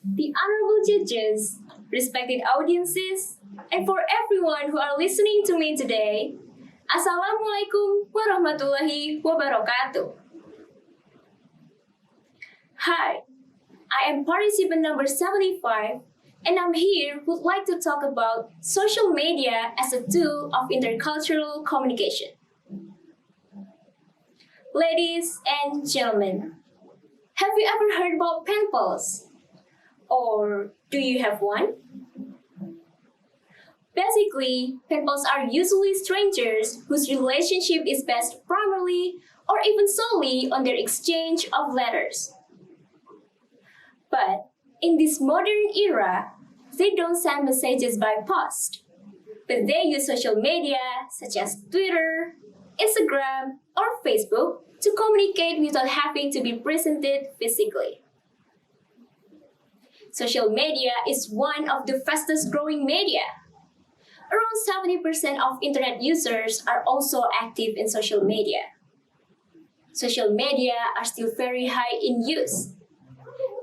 the honorable judges, respected audiences, and for everyone who are listening to me today, Assalamualaikum warahmatullahi wabarakatuh. Hi, I am participant number 75, and I'm here would like to talk about social media as a tool of intercultural communication. Ladies and gentlemen, have you ever heard about pen pals? Or do you have one? Basically, pen pals are usually strangers whose relationship is based primarily or even solely on their exchange of letters. But in this modern era, they don't send messages by post, but they use social media such as Twitter, Instagram, or Facebook to communicate without having to be presented physically. Social media is one of the fastest growing media. Around 70% of internet users are also active in social media. Social media are still very high in use.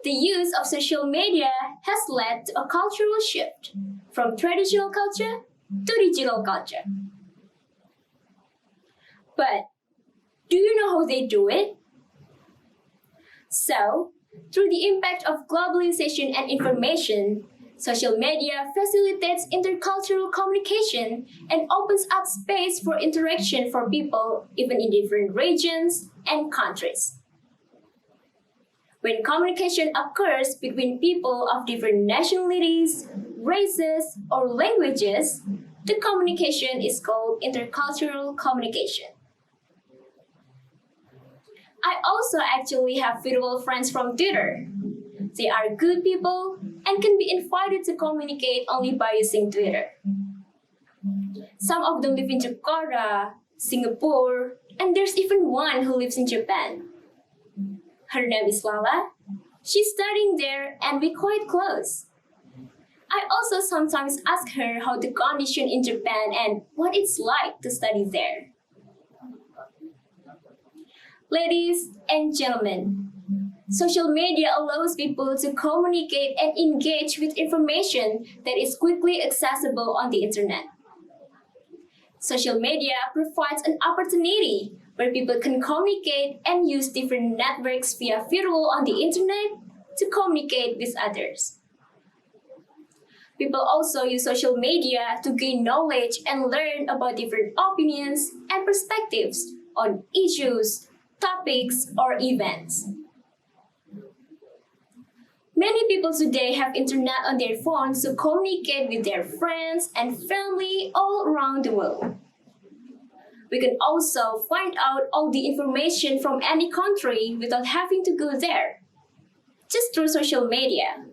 The use of social media has led to a cultural shift from traditional culture to digital culture. But do you know how they do it? So, through the impact of globalization and information, social media facilitates intercultural communication and opens up space for interaction for people even in different regions and countries. When communication occurs between people of different nationalities, races, or languages, the communication is called intercultural communication. I also actually have virtual friends from Twitter. They are good people and can be invited to communicate only by using Twitter. Some of them live in Jakarta, Singapore, and there's even one who lives in Japan. Her name is Lala. She's studying there and we're quite close. I also sometimes ask her how the condition in Japan and what it's like to study there. Ladies and gentlemen, social media allows people to communicate and engage with information that is quickly accessible on the internet. Social media provides an opportunity where people can communicate and use different networks via virtual on the internet to communicate with others. People also use social media to gain knowledge and learn about different opinions and perspectives on issues, topics, or events. Many people today have internet on their phones to communicate with their friends and family all around the world. We can also find out all the information from any country without having to go there, just through social media.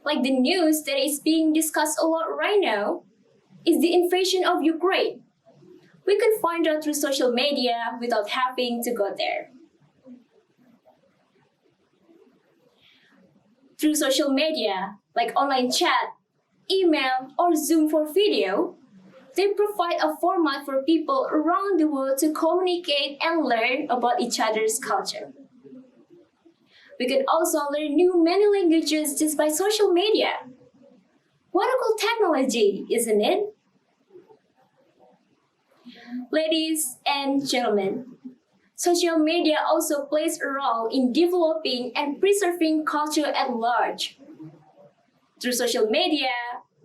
Like the news that is being discussed a lot right now is the invasion of Ukraine. We can find out through social media without having to go there. Through social media, like online chat, email, or Zoom for video, they provide a format for people around the world to communicate and learn about each other's culture. We can also learn many languages just by social media. What a cool technology, isn't it? Ladies and gentlemen, social media also plays a role in developing and preserving culture at large. Through social media,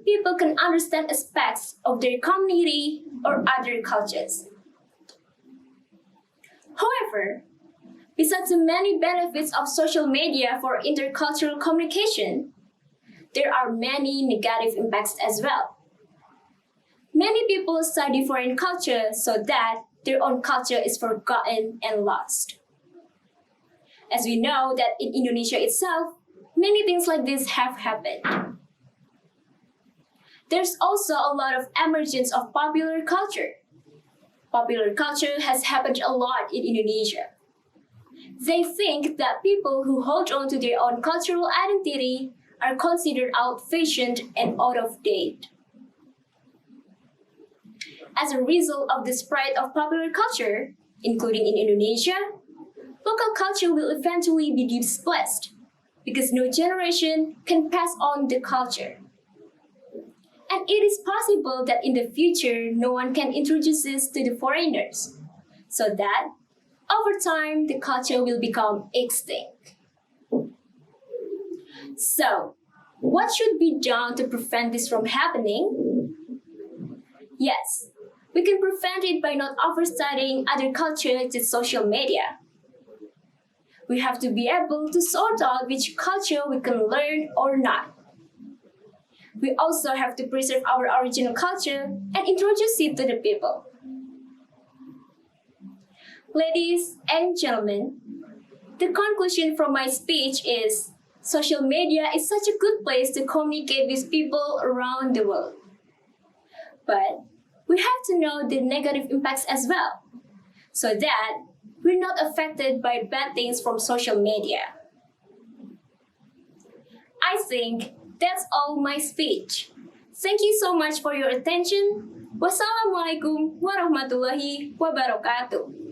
people can understand aspects of their community or other cultures. However, besides the many benefits of social media for intercultural communication, there are many negative impacts as well. Many people study foreign culture so that their own culture is forgotten and lost. As we know that in Indonesia itself, many things like this have happened. There's also a lot of emergence of popular culture. Popular culture has happened a lot in Indonesia. They think that people who hold on to their own cultural identity are considered old-fashioned and out of date. As a result of the spread of popular culture, including in Indonesia, local culture will eventually be displaced. because no generation can pass on the culture. And it is possible that in the future, no one can introduce this to the foreigners, so that over time the culture will become extinct. So, what should be done to prevent this from happening? Yes, we can prevent it by not overstudying other cultures to social media. We have to be able to sort out which culture we can learn or not. We also have to preserve our original culture and introduce it to the people. Ladies and gentlemen, the conclusion from my speech is social media is such a good place to communicate with people around the world. But we have to know the negative impacts as well, so that we're not affected by bad things from social media. I think that's all my speech. Thank you so much for your attention. Wassalamualaikum warahmatullahi wabarakatuh.